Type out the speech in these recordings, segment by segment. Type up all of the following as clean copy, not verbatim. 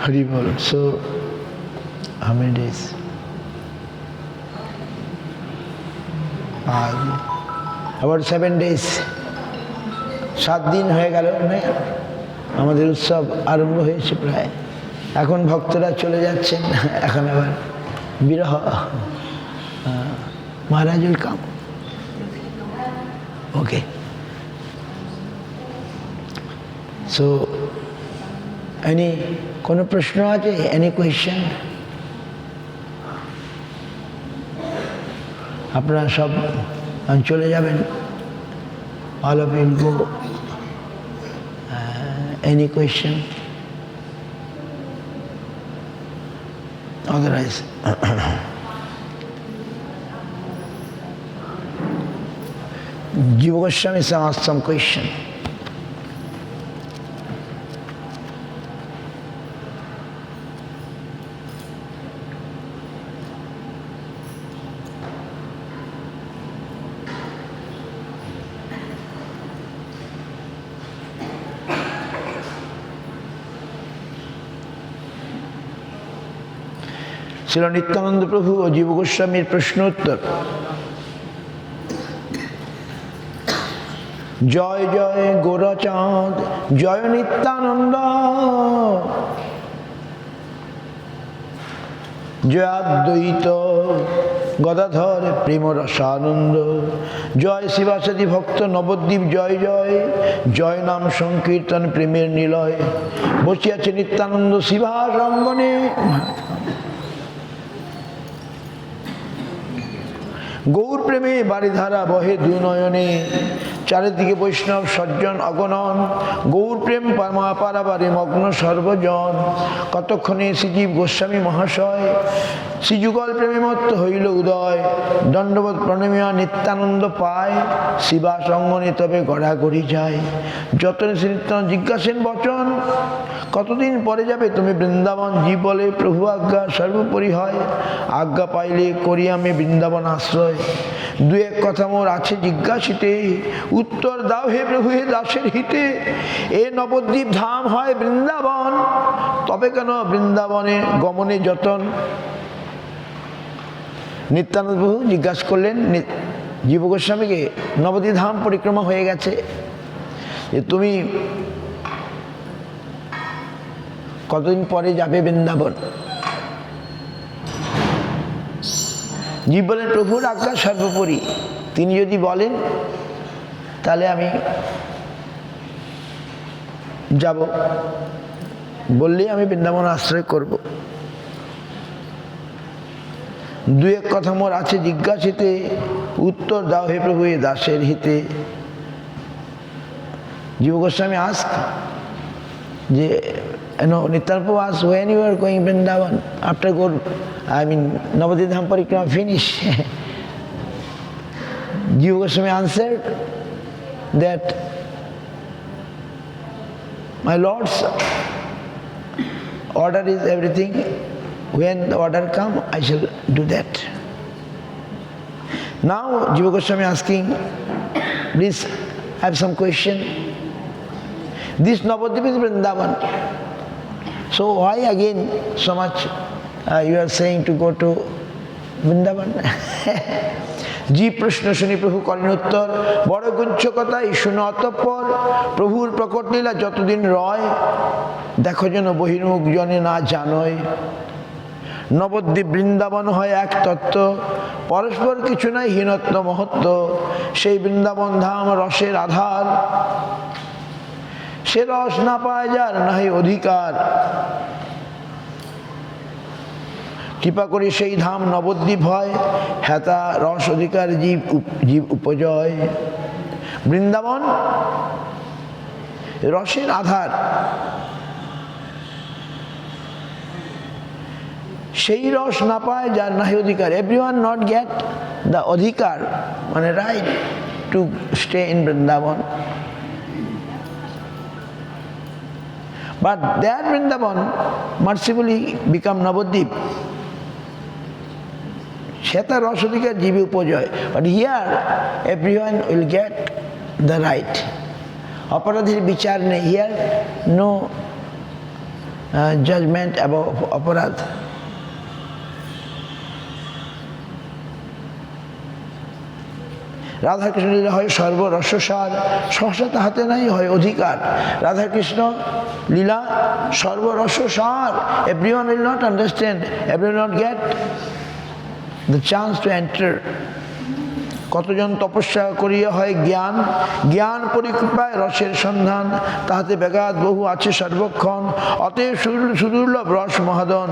Hari Bol. So, how many days? About 7 days. 7 দিন হয়ে গেল না আমাদের উৎসব আরম্ভ হয়েছে প্রায়। এখন ভক্তরা চলে যাচ্ছেন, এখন আবার বিরহ। মহারাজ উইল কাম। ওকে। সো কোনো প্রশ্ন আছে? Any question? আপনারা সব চলে যাবেন। All of you go. Any question? Otherwise, Jiva Goswami asked some question. ছিল নিত্যানন্দ প্রভু ও জীব গোস্বামীর প্রশ্ন উত্তর। জয় জয় গোরচাঁদ, জয় নিত্যানন্দ, জয়াদ্বৈত গদাধর প্রেম রসানন্দ, জয় শিবাসাদি ভক্ত নবদ্বীপ, জয় জয় জয় নাম সংকীর্তন প্রেমের নিলয়, বসিয়াছে নিত্যানন্দ শিবাস অঙ্গনে। গৌর প্রেমে বারিধারা বহে দু নয়নে, চারিদিকে বৈষ্ণব সজ্জন অগণন, গৌর প্রেম পারাবারে মগ্ন সর্বজন। কতক্ষণে শ্রীজীব গোস্বামী মহাশয় শ্রীযুগল প্রেমে মত্ত হইল উদয়, দণ্ডবোধ প্রণমিয়া নিত্যানন্দ পায়, শিবাস অঙ্গনে তবে গড়াগড়ি যায়। যতনে শ্রী নিত্যানন্দ জিজ্ঞাসেন বচন, কতদিন পরে যাবে তুমি বৃন্দাবন? জীব বলে প্রভু আজ্ঞা সর্বোপরি হয়, আজ্ঞা পাইলে করি আমি বৃন্দাবন আশ্রয়। দু এক কথা মোর আছে জিজ্ঞাসিতে, উত্তর দাও হে প্রভু হে দাসের হিতে। এ নবদ্বীপ ধাম হয় বৃন্দাবন, তবে কেন বৃন্দাবনে গমনে যতন? নিত্যানন্দ প্রভু জিজ্ঞাসা করলেন জীব গোস্বামীকে, নবদ্বীপ ধাম পরিক্রমা হয়ে গেছে, যে তুমি কতদিন পরে যাবে বৃন্দাবন? জীব বলেন প্রভুর আজ্ঞা সর্বোপরি, তিনি যদি বলেন তাহলে আমি যাব, বললেই আমি বৃন্দাবন আশ্রয় করব। দু এক কথা মোর আছে জিজ্ঞাসিতে, উত্তর দাও হে প্রভু এ দাসের হিতে। জীব গোস্বামী আস্ক যে Nityananda Prabhu asked, when you are going Vrindavan after Navadvip Dham Parikrama finish? Jiva Goswami answered that my Lord's order is everything. When the order come, I shall do that. Now Jiva Goswami asking, please have some question. This Navadvip is Vrindavan. So why again so much you are saying to go to Vrindavan? জীব প্রশ্ন শুনি প্রভু করেন উত্তর, বড় গুচ্ছ কথা এই শুনো অতঃপর, প্রভুর প্রকট লীলা যতদিন রয়, দেখো যেন বহির্মুখ জনে না জানয়। নবদ্বীপ বৃন্দাবন হয় এক তত্ত্ব, পরস্পর কিছু নাই হীনত্ব মহত্ব, সেই বৃন্দাবন ধাম রসের আধার, সে রস না পায় যার নাহি অধিকার। কৃপা করে সেই ধাম নবদ্বীপ হয়, হেতা রস অধিকার জীব উপজয়। বৃন্দাবন রসের আধার, সেই রস না পায় যার নাহি অধিকার। এভরিওয়ান নট গেট দ্য অধিকার, মানে right to stay in Vrindavan. But that Vrindavan mercifully become Navadvip. Sheta Rasodika Jivi Upojoy. But here everyone will get the right. Aparadhir Bichar here no judgment about অপরাধ। রাধাকৃষ্ণ লীলা হয় সর্বরসসার, সহসা তাহাতে নাই হয় অধিকার। রাধাকৃষ্ণ লীলা সর্বরসসার। Everyone will not understand, everyone will not get the chance to enter. কতজন তপস্যা করিয়া হয় জ্ঞান, জ্ঞান পরিকৃপায় রসের সন্ধান, তাহাতে ব্যাঘাত বহু আছে সর্বক্ষণ। অতএব সুদুর্লভ রস মহাদন,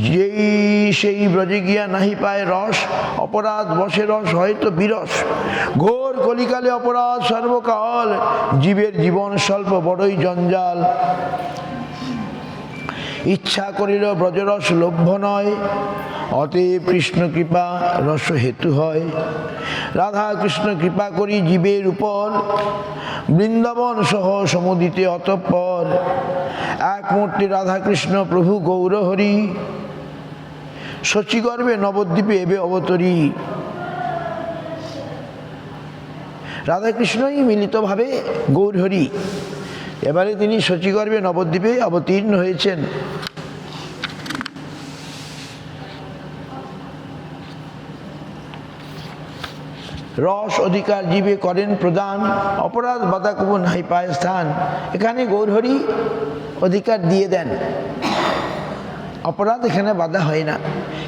যেই সেই ব্রজে গিয়া নাহি পায় রস, অপরাধ বসে রস হয়তো বিরস। ঘোর কলিকালে অপরাধ সর্বকাল, জীবের জীবন স্বল্প বড়ই জঞ্জাল। ইচ্ছা করিল ব্রজরস লভ্য নয়, অতএব কৃষ্ণ কৃপা রস হেতু হয়। রাধা কৃষ্ণ কৃপা করি জীবের উপর, বৃন্দাবন সহ সমুদিতে অতঃপর। এক মূর্তি রাধা কৃষ্ণ প্রভু গৌরহরি, শচীগর্ভে নবদ্বীপে এবে অবতরী। রাধাকৃষ্ণই মিলিতভাবে গৌরহরি, এবারে তিনি শচীগর্ভে নবদ্বীপে অবতীর্ণ হয়েছেন। রস অধিকার জীবে করেন প্রদান, অপরাধ বাধা কবু নাই পায় স্থান। এখানে গৌরহরি অধিকার দিয়ে দেন, অপরাধ এখানে বাধা হয় না।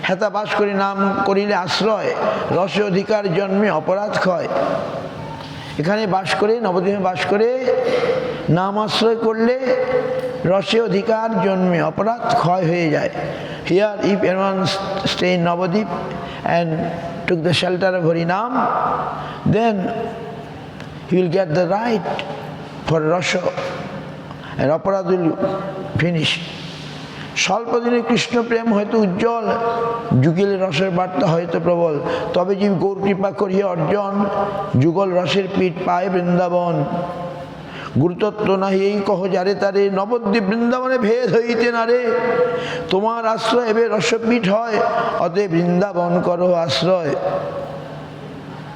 হেতা বাস করি নাম করিলে আশ্রয়, রসে অধিকার জন্মে অপরাধ ক্ষয়। এখানে বাস করে, নবদ্বীপে বাস করে নাম আশ্রয় করলে রসে অধিকার জন্মে অপরাধ ক্ষয় হয়ে যায়। Here if anyone stay in Nabadwip and took the shelter of Harinam, then he will get the right for Rasa and অপরাধ will finish. স্বল্পদিনে কৃষ্ণ প্রেম হয়তো উজ্জ্বল, যুগলে রসের বার্তা হয়তো প্রবল। তবে জীব গৌর কৃপা করিয়া অর্জন, যুগল রসের পিঠ পায় বৃন্দাবন। গুরুতত্ত্ব নাহি এই কহ যারে তারে, নবদ্বীপ বৃন্দাবনে ভেদ হইতে না রে। তোমার আশ্রয় এবে রসপীঠ হয়, অতএব বৃন্দাবন করো আশ্রয়।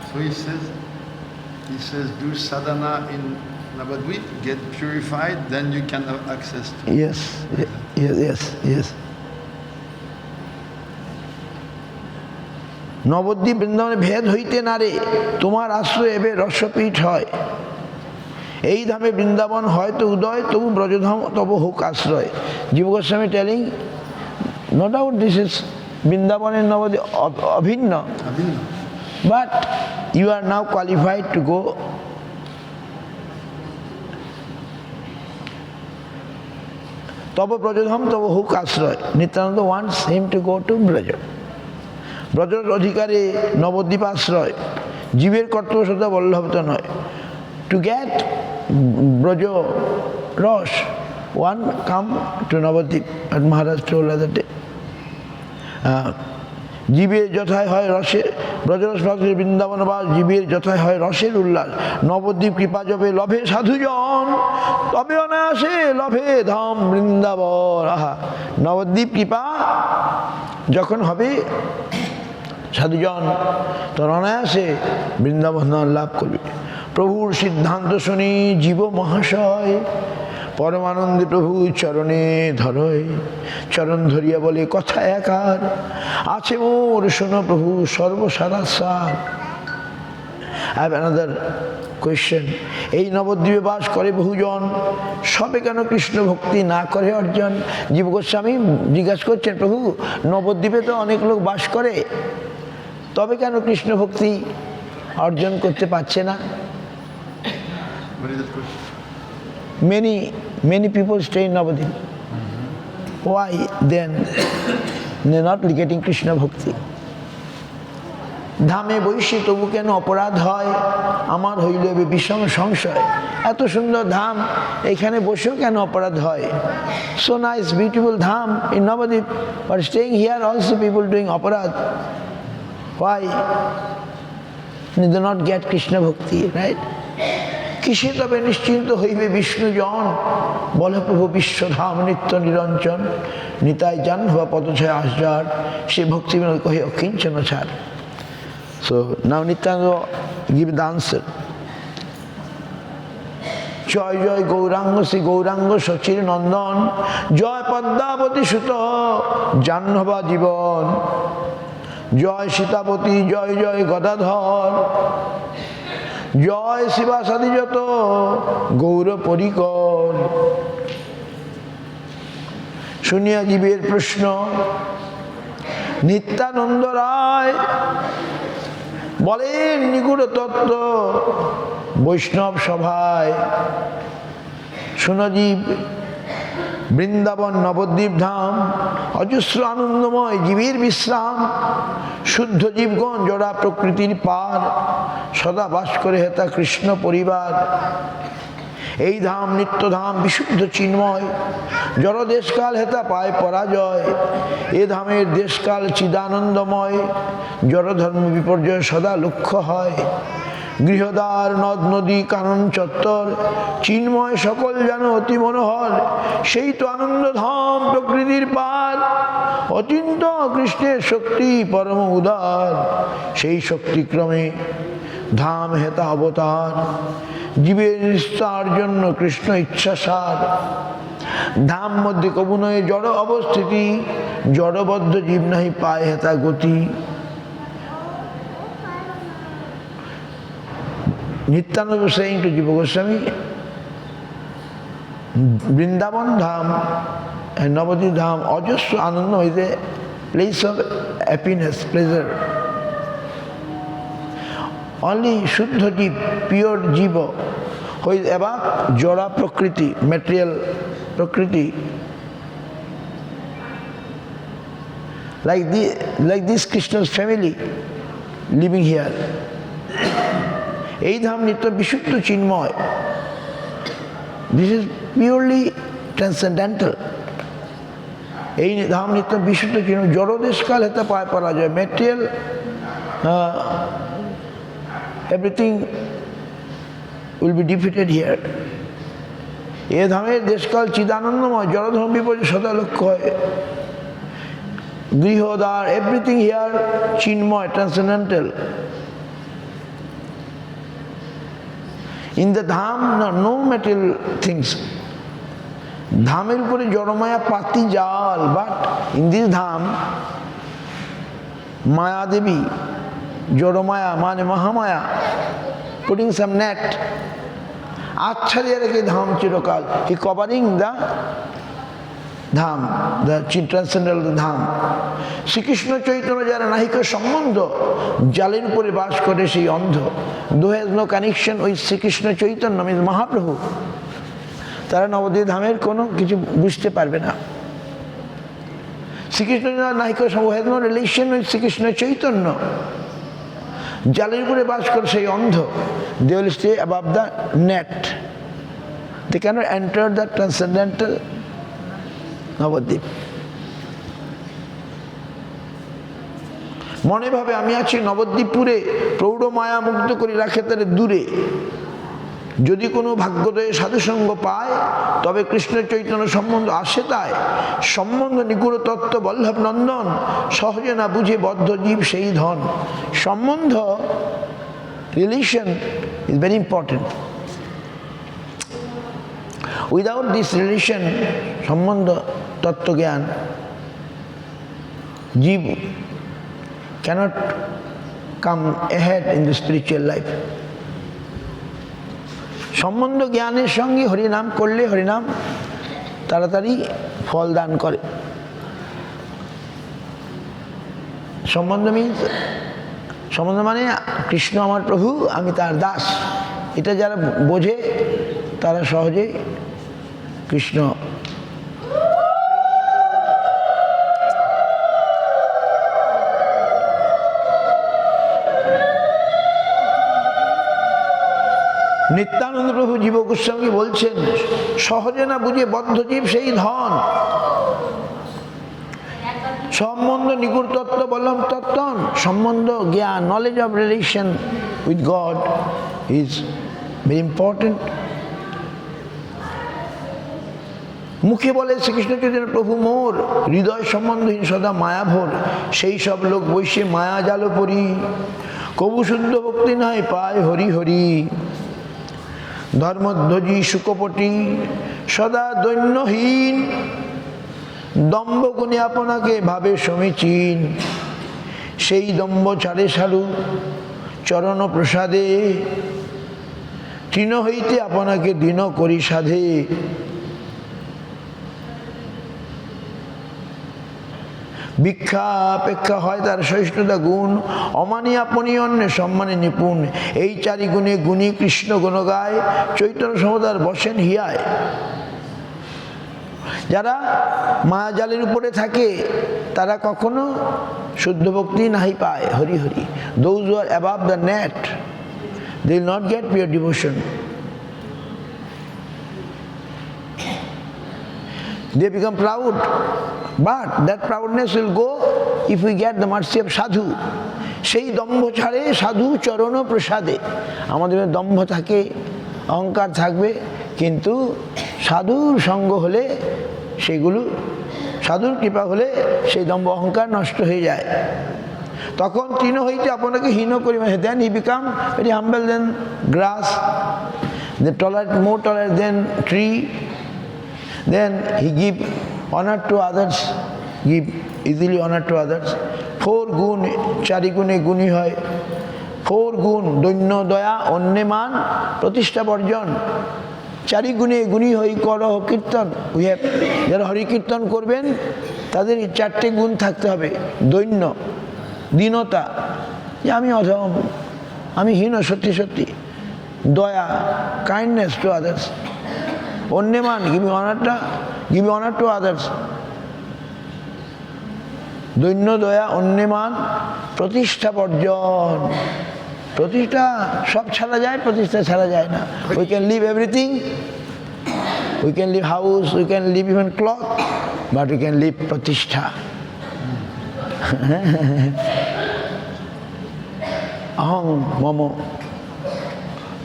So he says do sadhana in Navadvip, get purified, then you can have access to it. Yes. Nabadwip বৃন্দাবনে ভেদ হইতে না রে, তোমার আশ্রয় এবে রসপীঠ হয়। এই ধামে বৃন্দাবন হয়তো উদয়, তবু ব্রজধাম তবু হোক আশ্রয়। Jiva Goswami telling, no doubt this is বৃন্দাবনের নবদ্বীপ অভিন্ন, but you are now qualified to go. তব ব্রজধাম তব হোক আশ্রয়। Nityananda wants him to go to Braj. ব্রজের অধিকারে নবদ্বীপ আশ্রয়, জীবের কর্তব্য সদা বল্লভত নয়। To get Braja Rosh, one come to Navadvip, as Maharaj told other day. জীবের যথায় হয় রসে, ব্রজরস ভক্তের বৃন্দাবন বাস, জীবের যথায় হয় রসের উল্লাস। নবদ্বীপ কৃপা জবে লভে সাধুজন, তবে অনায়াসে লভে ধাম বৃন্দাবন। আহা, নবদ্বীপ কৃপা যখন হবে সাধুজন, তখন অনায়াসে বৃন্দাবন লাভ করবে। প্রভুর সিদ্ধান্ত শুনি জীব মহাশয়, পরমানন্দে প্রভু চরণে ধরয়। চরণ ধরিয়া বলে কথা একার, আছে মোর শোনো প্রভু সর্বসারা সার। I have another question. এই নবদ্বীপে বাস করে বহুজন, সবে কেন কৃষ্ণ ভক্তি না করে অর্জন? জীব গোস্বামী জিজ্ঞাসা করছেন, প্রভু নবদ্বীপে তো অনেক লোক বাস করে, তবে কেন কৃষ্ণ ভক্তি অর্জন করতে পারছে না? Many people stay in Navadvip. Why then they are not getting Krishna bhakti? ধামে বৈশে তবু কেন অপরাধ হয়, আমার হইল বিষম সংশয়। এত সুন্দর ধাম, এখানে বসেও কেন অপরাধ হয়? So nice, beautiful Dham in Navadvip, but staying here also people doing অপরাধ. Why? They do not get Krishna bhakti, right? কিসে তবে নিশ্চিন্ত হইবে বিষ্ণুজন, বলে প্রভু বিশ্বধাম নিত্য নিরঞ্জন। নিতাই জান হওয়া পদছয় আশ্চার, সে ভক্তি বিনোদ কহে অকিঞ্চন ছাড়। So now Nityananda give the answer. জয় জয় গৌরাঙ্গ শ্রী গৌরাঙ্গ সচির নন্দন, জয় পদ্মাবতী সুত জাহ্নবা জীবন, জয় সীতাপতি জয় জয় গদাধর, জয় শিবাসাদি যত গৌর পরিকর। শুনিয়া জীবের প্রশ্ন নিত্যানন্দ রায় বলেন নিগুড় তত্ত্ব বৈষ্ণব সভায়। শুনজীব বৃন্দাবন নবদ্বীপ ধাম অজস্র আনন্দময় জীবের বিশ্রাম, শুদ্ধ জীবগণ জড়া প্রকৃতির পার, সদা বাস করে হেতা কৃষ্ণ পরিবার। এই ধাম নিত্যধাম বিশুদ্ধ চিন্ময়, জড় দেশকাল হেতা পায় পরাজয়। এ ধামের দেশকাল চিদানন্দময়, জড় ধর্ম বিপর্যয় সদা লক্ষ্য হয়। গৃহদ্বার নদ নদী কানন চত্বর, চিন্ময় সকল যেন অতি মনোহর। সেই তো আনন্দ ধাম প্রকৃতির পার, অচিন্ত কৃষ্ণের শক্তি পরম উদার। সেই শক্তিক্রমে ধাম হেতা অবতার, জীবের নিস্তার জন্য কৃষ্ণ ইচ্ছাসার। ধাম মধ্যে কবু নয় জড় অবস্থিতি, জড়বদ্ধ জীব নাহি পায় হেতা গতি। Nityananda was saying to Jiva Goswami, Vrindavan Dham and Navadvip Dham, Ajasra Ananda is a place of happiness, pleasure. Only Shuddha Jiva, pure Jiva, who is above Jora Prakriti, material Prakriti, like this Krishna's family living here. এই ধাম নিত্য বিশুদ্ধ চিন্ময়, this is purely transcendental. এই ধাম নিত্য বিশুদ্ধ চিন্ময়, জড়দেশকাল হেতা পায় পরাজয়। Material everything will be defeated here. এ ধামের দেশকাল চিদানন্দময়, জড়ধর্ম বিপর্যয় সদা লক্ষ্য হয়। গৃহদ্বার এভরিথিং হিয়ার চিন্ময়, transcendental. In the dham, no material things. Dhamer upore jorommaya pati jal, but in this dham, Maya Devi, Joromaya, Mane Mahamaya, putting some net, achchariya rekhe dham chirokal. He covering the dham, the transcendental dham. Shri Krishna Chaitanya যারা নাহিক সম্বন্ধ, জালের উপরে বাস করে সেই অন্ধ, who has no connection with Shrikrishna Chaitanya means Mahaprabhu, তারা নবদ্বীপ ধামের কোনো কিছু বুঝতে পারবে না। Shrikrishna নাহিক who has no relation with Shrikrishna Chaitanya, জালের উপরে বাস করে সেই অন্ধ, they will stay above the net, they cannot enter the transcendental Nabadwip. মনে ভাবে আমি আছি নবদ্বীপপুরে, প্রৌঢ় মায়া মুগ্ধ করে রাখে তারে দূরে। যদি কোনো ভাগ্যোদয়ে সাধুসঙ্গ পায়, তবে কৃষ্ণ চৈতন্য সম্বন্ধ আসে তাই। সম্বন্ধ নিগুড় তত্ত্ব বল্লভ নন্দন, সহজে না বুঝে বদ্ধ জীব সেই ধন। সম্বন্ধ, relation is very important. Without this relation, সম্বন্ধ তত্ত্বজ্ঞান, জীব cannot come ahead in the spiritual life. সম্বন্ধ জ্ঞানের সঙ্গে হরিনাম করলে হরিনাম তাড়াতাড়ি ফল দান করে। সম্বন্ধ মিন্স, সম্বন্ধ মানে কৃষ্ণ আমার প্রভু, আমি তার দাস। এটা যারা বোঝে তারা সহজে কৃষ্ণ নিত্যানন্দ প্রভু জীব গোস্বামী বলছেন, সহজে না বুঝে বদ্ধজীব সেই ধন। সম্বন্ধ নিগুড় তত্ত্ব বললাম তত্ত্বন, সম্বন্ধ জ্ঞান, knowledge of relation with god is very important. মুখে বলে শ্রীকৃষ্ণ চৈতন্য প্রভু মোর, হৃদয় সম্বন্ধহীন সদা মায়াভোর। সেই সব লোক বৈশে মায়া জাল পরি, কবু শুদ্ধ ভক্তি নাই পায় হরি হরি। ধর্মধ্বজি শুকপটি সদা দৈন্যহীন, দম্ভ গুণে আপনাকে ভাবে সমীচীন। সেই দম্ভ ছাড়ে সারু চরণ প্রসাদে, তৃণ হইতে আপনাকে দীন করি সাধে। ভিক্ষা অপেক্ষা হয় তার সহিষ্ণুতা গুণ, অমানি আপনি অন্যে সম্মানে নিপুণ। এই চারি গুণে গুণী কৃষ্ণ গুণ গায়, চৈতন্য সমুদার বসেন হিয়ায়। যারা মায়াজালের উপরে থাকে তারা কখনো শুদ্ধ ভক্তি নাহি পায়। Hari Hari. Those who are above the net, they will not get pure devotion. They become proud, but that proudness will go if we get the mercy of sadhu. সেই দম্ভ ছাড়ে সাধু চরণ প্রসাদে। আমাদের দম্ভ থাকে, অহংকার থাকবে, কিন্তু সাধুর সঙ্গ হলে সেগুলো, সাধুর কৃপা হলে সেই দম্ভ অহংকার নষ্ট হয়ে যায়। তখন তৃণ হইতে আপনাকে হীন করি, then he become very humble than grass, the tolerant, more tolerant than tree. Then he give honor to others, give easily honor to others. 4 গুণ, 4 গুণে গুণী হয়। 4 গুণ দৈন্য দয়া অন্যে মান প্রতিষ্ঠা বর্জন। 4 গুণে গুণী হই কর কীর্তন। উই হ্যাভ, যারা হরি কীর্তন করবেন তাদের 4টে গুণ থাকতে হবে। দৈন্য, দীনতা, যে আমি অধম, আমি হীন সত্যি সত্যি। দয়া, কাইন্ডনেস টু আদার্স। অন্যমান, গিভিং অনার টু আদার্স। দৈন্য দয়া অন্যমান প্রতিষ্ঠা বর্জন। প্রতিষ্ঠা সব ছাড়া যায়, প্রতিষ্ঠা ছাড়া যায় না। We can leave everything, we can leave house, we can leave even cloth, but we can leave প্রতিষ্ঠা। অহং মম।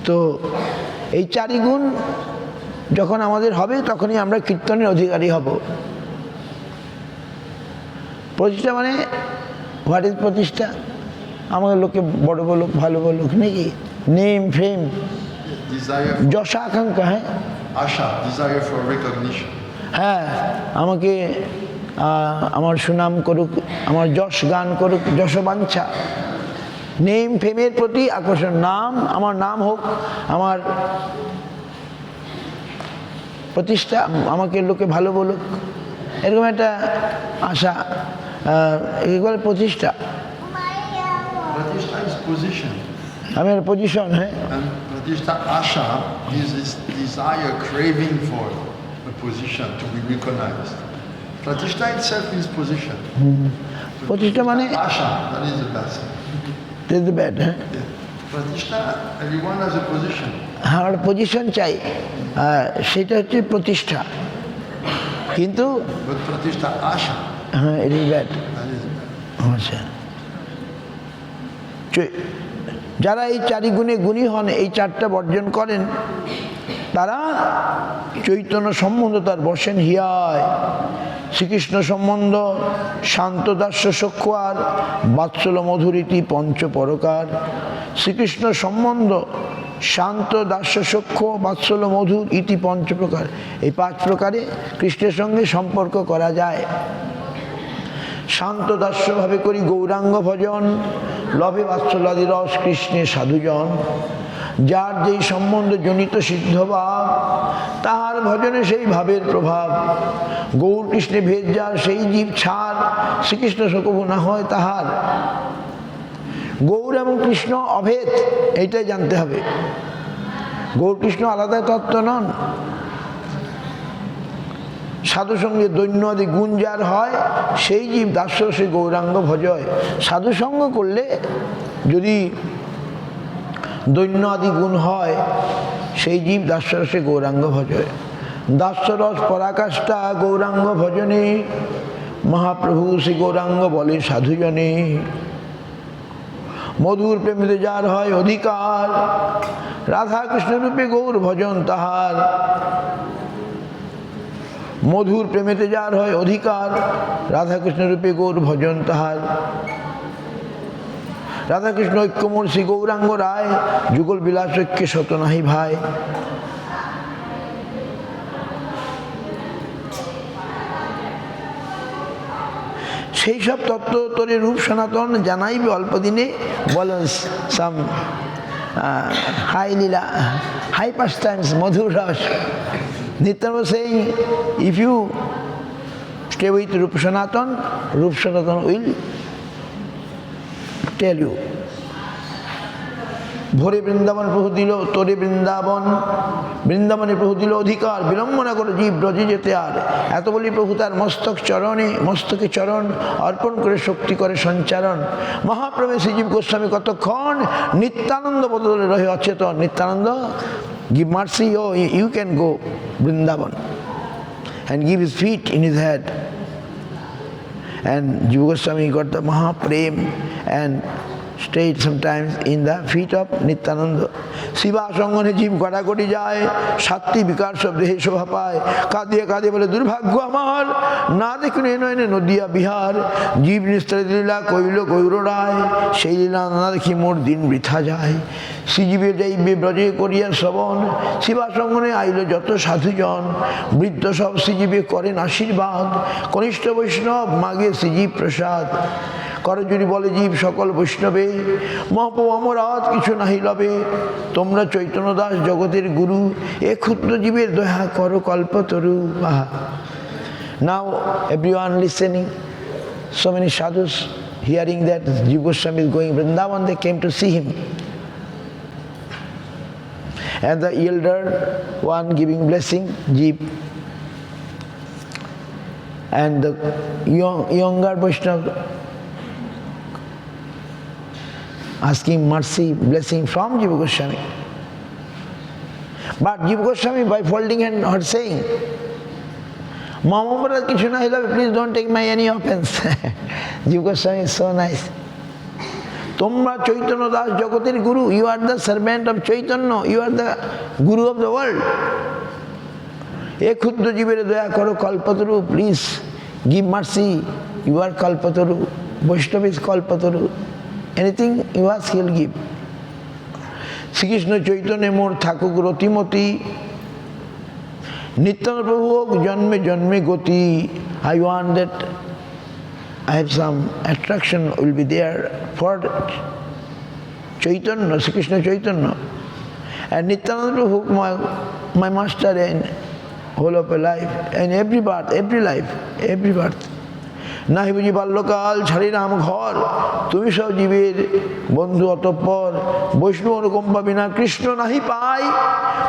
তো এই 4 গুণ যখন আমাদের হবে তখনই আমরা কীর্তনের অধিকারী হব। প্রতিষ্ঠা মানে হোয়াট ইজ প্রতিষ্ঠা? আমাকে লোকে বড় বলুক, ভালো বলুক, নাকি নেম ফেম, যশ আকাঙ্ক্ষা। হ্যাঁ, Asha, desire for recognition. হ্যাঁ, আমাকে আমার সুনাম করুক, আমার যশ গান করুক, যশবাঞ্ছা। নেম ফেমের প্রতি আকর্ষণ। নাম, আমার নাম হোক, আমার প্রতিষ্ঠা, আমাকে লোকে ভালো বলুক, এরকম একটা আশা, এগুলো প্রতিষ্ঠা। Pratishtha is position. আমার পজিশন। হ্যাঁ, And Pratishtha Asha is this desire, craving for a position to be recognized. Pratishtha itself is position. প্রতিষ্ঠা মানে Asha, that is the best. Bad. হ্যাঁ, Yeah. Pratishtha, everyone has a position. আমার position চাই, সেটা হচ্ছে প্রতিষ্ঠাা। কিন্তু But Pratishtha Asha, হ্যাঁ, it is bad. that is bad. আচ্ছা, যারা এই 4 গুণে গুণী হন, এই 4টা বর্জন করেন, তারা চৈতন্য সম্বন্ধ তার বসেন হিয়ায়। শ্রীকৃষ্ণ সম্বন্ধ শান্ত দাস্য সখ্য আর বাৎসল্য মধুরীতি পঞ্চ পরকার। শ্রীকৃষ্ণ সম্বন্ধ শান্ত দাস্য সখ্য বাৎসল্য মধুর ইতি পঞ্চ প্রকার। এই 5 প্রকারে কৃষ্ণের সঙ্গে সম্পর্ক করা যায়। শান্ত দাস্যভাবে করি গৌরাঙ্গ ভজন, লভে বাৎসল্যাদি রস কৃষ্ণের সাধুজন। যার যেই সম্বন্ধ জনিত সিদ্ধভাব, তাহার ভজনে সেই ভাবের প্রভাব। গৌর কৃষ্ণে ভেদ যার, সেই জীব ছাড়, শ্রীকৃষ্ণ সকবু না হয় তাহার। গৌর এবং কৃষ্ণ অভেদ, এইটাই জানতে হবে। গৌর কৃষ্ণ আলাদা তত্ত্ব নন। সাধু সঙ্গে দৈন্য আদি গুণ যার হয়, সেই জীব দাস্য সে গৌরাঙ্গ ভজয়। সাধু সঙ্গ করলে যদি দৈন্য আদি গুণ হয়, সেই জীব দাস্য সে গৌরাঙ্গ ভজয়। দাস্যরস পরাকাষ্ঠা গৌরাঙ্গ ভজনে, মহাপ্রভু শ্রী গৌরাঙ্গ বলে সাধুজনে। মধুর প্রেমিতে যার হয় অধিকার, রাধা কৃষ্ণ রূপে গৌর ভজন তাহার। মধুর প্রেমেতে যার হয় অধিকার, রাধাকৃষ্ণ রূপে গৌর ভজন তাহার। রাধাকৃষ্ণ ঐক্যমূল শ্রী গৌরাঙ্গ রায়, যুগল বিলাস ঐক্যে শত নাহি ভাই। সেই সব তত্ত্ব তোরে রূপ সনাতন জানাইবে অল্প দিনে বলেন সাম হাই লীলা হাই পাস টাইমস মধুর রস Nityananda was saying, if you stay with Rup Sanatan will tell you. ভোরে বৃন্দাবন প্রভু দিল তোরে বৃন্দাবনে প্রভু দিল অধিকার বিলম্বনা করে জীব ব্রজে যেতে আর এত বলি প্রভু তার মস্তকে চরণ অর্পণ করে শক্তি করে সঞ্চারণ মহাপ্রভু শ্রীজীব গোস্বামী কতক্ষণ নিত্যানন্দ বদলে রহে অচেতন Nityananda give mercy, oh, you can go Vrindavan and give his feet in his head. And Jiva Goswami got the Mahaprem and stayed sometimes in the feet of Nityananda. Shiba সঙ্গনে জীব গড়াগড়ি যায় সাতটি বিকার সব দেহে শোভা পায় কাঁদিয়ে বলে দুর্ভাগ্য আমার না দেখুন এ নয়নে নদিয়া বিহার জীব নিস্তারিত লীলা কইল গৌর রায় সেই লীলা না দেখি মোর দিন বৃথা যায় শ্রীজীবে যাইবে ব্রজে করিয়া শ্রবণ শিবা সঙ্গনে আইল যত সাধুজন বৃদ্ধ সব শ্রীজীবে করেন আশীর্বাদ কনিষ্ঠ বৈষ্ণব মাগে শ্রীজীব প্রসাদ করজুরি বলে জীব সকল বৈষ্ণবে মহাপ্রভু অমরাত কিছু নাহি লবে তোমরা চৈতন্য দাস জগতের গুরু এ ক্ষুদ্র জীবের দয়া করো কল্পতরু নাও everyone listening so many sadhus hearing that Jiva Goswami is going Vrindavan they came to see him and the elder one giving blessing Jeev and the younger Vaishnava asking mercy, blessing from Jiva Goswami. But Jiva Goswami by folding hand or saying, Mama Bharat Krishna, please don't take my any offense. Jiva Goswami is so nice. Tomra Chaitanya Das Jagatir Guru, you are the servant of Chaitanya, you are the Guru of the world. E khudra jivere daya karo kalpataru, please give mercy, you are kalpataru, Vaishnava is kalpataru. Anything you ask, he will give. Sri Krishna Chaitanya মোর থাকুক রতিমতি Nityananda Prabhu হোক জন্মে জন্মে গতি I want that I have some attraction will be there for Chaitanya, Sri Krishna Chaitanya. And Nityananda Prabhu হোক my master in whole of a life and every birth, every life, every birth. নাহি বুঝি বাল্যকাল ছাড়ি রাম ঘর তুমি সব জীবের বন্ধু অতঃপর বৈষ্ণব অনুকম্পা বিনা কৃষ্ণ নাহি পাই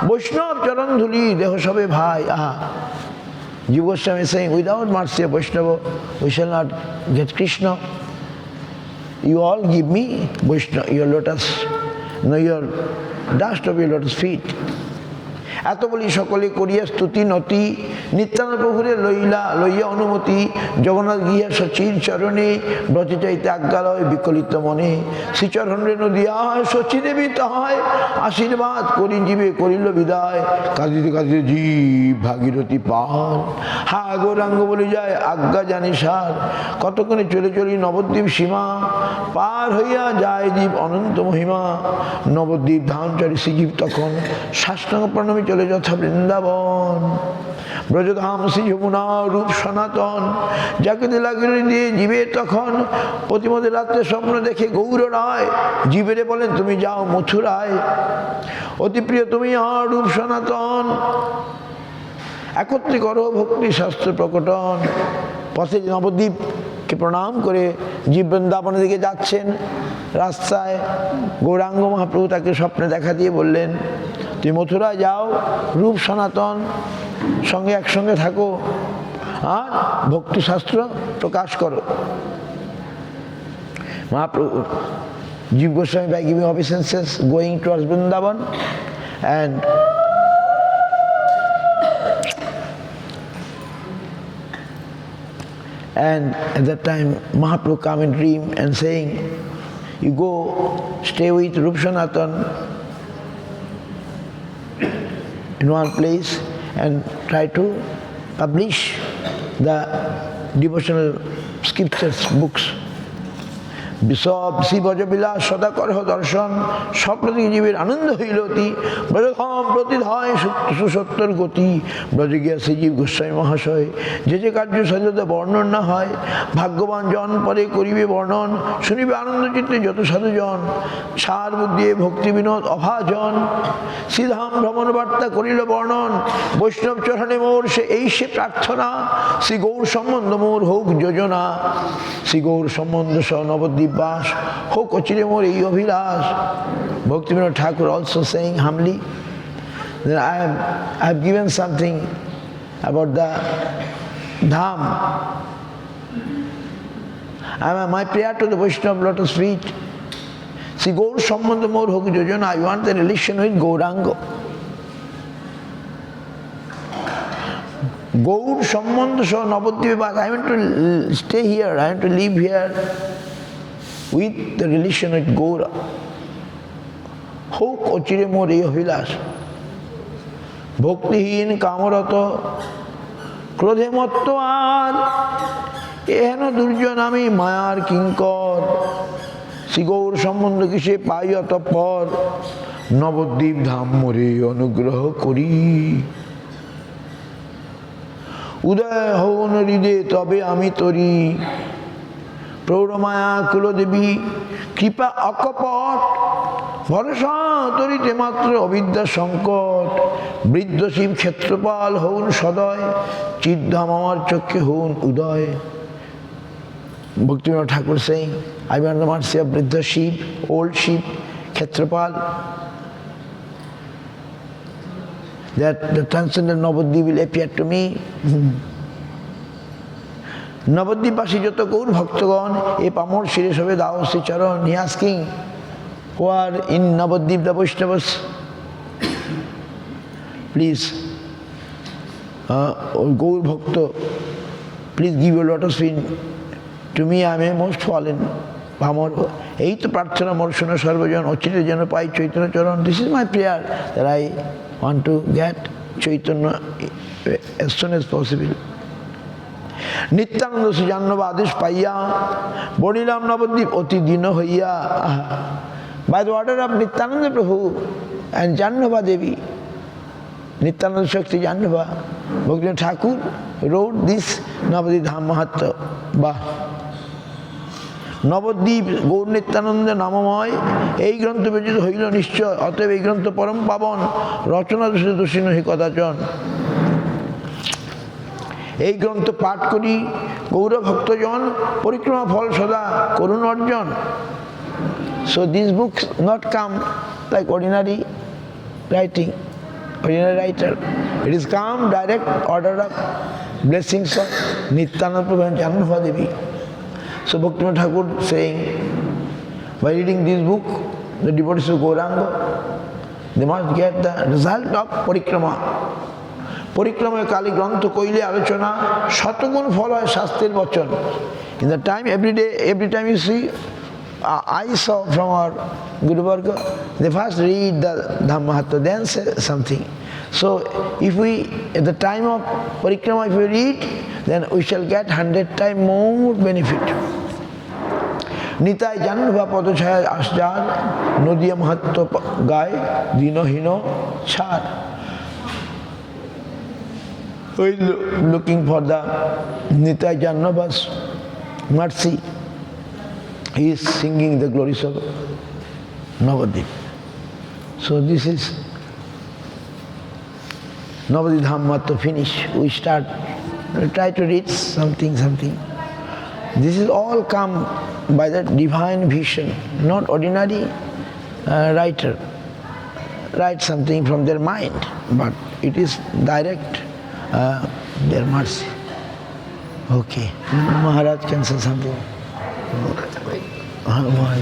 বৈষ্ণব চরণ ধুলি দেহ সবে ভাই Jiva Goswami is saying without mercy of Vaishnava we shall not get Krishna. You all give me Vaishnava, your lotus, no your dust of your lotus feet. এত বলি সকলে করিয়া স্তুতি নতি নিত্যানন্দ প্রভুরে লইয়া অনুমতি জগন্নাথ গিয়া সচির চরণে ব্রতে চাইতে আজ্ঞালয় বিকলিত মনে শ্রীচরণে নদিয়া সচিদেবী তাহায় আশীর্বাদ করি জীবে করিল বিদায় কাঁদিতে জীব ভাগীরথী পার গৌরাঙ্গ বলে যায় আজ্ঞা জানি সার কতক্ষণে চলি নবদ্বীপ সীমা পার হইয়া যায় জীব অনন্ত মহিমা নবদ্বীপ ধামচারী শ্রীজীব তখন সাষ্টাঙ্গ প্রণামী চলে যথা বৃন্দাবন ব্রজধাম শ্রী যমুনা রূপ সনাতন যাকে লাগিল দিয়ে জীবে তখন প্রতিমধ্যে রাত্রে স্বপ্ন দেখে গৌর রায় জীবেরে বলেন তুমি যাও মথুরায় অতি প্রিয় তুমি আর রূপ সনাতন একত্রে করো ভক্তি শাস্ত্র প্রকটন পথে নবদ্বীপকে প্রণাম করে জীব বৃন্দাবনের দিকে যাচ্ছেন রাস্তায় গৌরাঙ্গ মহাপ্রভু তাকে স্বপ্নে দেখা দিয়ে বললেন তুমি মথুরায় যাও রূপ সনাতন সঙ্গে একসঙ্গে থাকো আর ভক্তিশাস্ত্র প্রকাশ করো Mahaprabhu Jiva Goswami by giving obeisances going towards Vrindavan and at that time Mahaprabhu come in dream and saying you go stay with Rup Sanatan in one place and try to publish the devotional scriptures books. বিষব শিবজবিলাস সদা করহ দর্শন, স্বপ্ন থেকে জীবের আনন্দ হইল অতি, ব্রজধাম প্রতিধায় সুসত্তর গতি, ব্রজে গিয়া শ্রীজীব গোস্বামী মহাশয়, যে কার্য সহজতে বর্ণন না হয়, ভাগ্যবান জন পরে করিবে বর্ণন, শুনিবে আনন্দ চিত্তে যত সাধুজন, সার বুদ্ধি ভক্তি বিনোদ অভাজন, শ্রীধাম ভ্রমণ বার্তা করিল বর্ণন, বৈষ্ণব চরণে মোর সে প্রার্থনা, শ্রী গৌর সম্বন্ধ মোর হোক যোজনা, শ্রী গৌর সম্বন্ধ সহ নবদ্বীপ বাস, হোক অচিরে মোর এই অভিলাষ। Bhaktivinoda Thakur also saying humbly that I have given something about the Dham. My prayer to the Vaishnava lotus feet, Sri Gaur Sambandha Mor Hok Yojana, I want the relation with Gauranga. Gaur Sambandha Sah Navadvip Bas, I want to stay here, I want to live here with the relation with Gaura. হোক অচিরে মোর এই অভিলাষ, ভক্তিহীন কামরত ক্রোধে মত্ত আর, এহেন দুর্জন আমি মায়ার কিঙ্কর, শ্রীগৌর সম্বন্ধ কিসে পাই অতঃপর, নবদ্বীপ ধাম মোরে অনুগ্রহ করি। উদয় হৌন হৃদে তবে আমি তরি, প্রৌঢ়মায়া কুলদেবী কৃপা অকপট, ভরসা তরিতে মাত্র অবিদ্যা সংকট, বৃদ্ধ শিব ক্ষেত্রপাল হউন সদয়, চিদ্ধাম আমার চক্ষে হউন উদয়। Bhaktivinoda Thakur saying, I want the mercy of Vriddha Shiv, old Shiv, Kshetrapal, that the transcendent Navadvip will appear to me. নবদ্বীপবাসী যত গৌর ভক্তগণ, এ পামর শিরে সবে দাও শ্রী চরণ। He asking, who are in Navadvip, the Vaishnavas, please, Gour ভক্ত, please give your lotus feet to me, I am a most fallen পামর। এই তো প্রার্থনা মোর শোনো সর্বজন, অচিরে যেন পাই চৈতন্য চরণ। This is my prayer, that I want to get Chaitanya as soon as possible. Nityananda Shri জাহ্নব আদেশ পাইয়া, বলিলাম নবদ্বীপ অতি দিন হইয়া। By the order of Nityananda Prabhu and Jahnava Devi, Nityananda Shakti Jahnava, Bhaktivinoda Thakur wrote this Navadvip Dham Mahatma. Nabadwip Gour Nityananda নামময়, এই গ্রন্থ ব্যতীত হইল নিশ্চয়, অতএব এই গ্রন্থ পরম পাবন, রচনা দোষে দোষী নহি কদাচন। এই গ্রন্থ পাঠ করি গৌর ভক্তজন, পরিক্রমা ফল সদা করুণ অর্জন। So these books not come like ordinary writing, ordinary writer. It is come direct order of blessings of Nityananda Prabhu and Jahnava Devi. So Bhaktivinoda Thakur saying, by reading this book, the devotees of Gauranga, they must get the result of parikrama. পরিক্রমায় কালী গ্রন্থ কইলে আলোচনা, শতগুণ ফল হয় শাস্ত্রের বচন। In the time, every time you see, I saw from our Guru Varga, they first read the Dhammahatma, then say something. So if we, at the time of parikrama, if we read, then we shall get 100 times more benefit. Nitai Jahnava পদছায়া আসজার, Nadia মাহাত্ম্য গায় দীনহীন ছাড়। Looking for the Nitai Jahnava's mercy, he is singing the glories of Navadvip. So this is Navadvip Dham to finish. We start, we try to read something. This is all come by that divine vision, not ordinary writer. Write something from their mind, but it is direct their mercy. Okay, Maharaj can say something. Maharaj.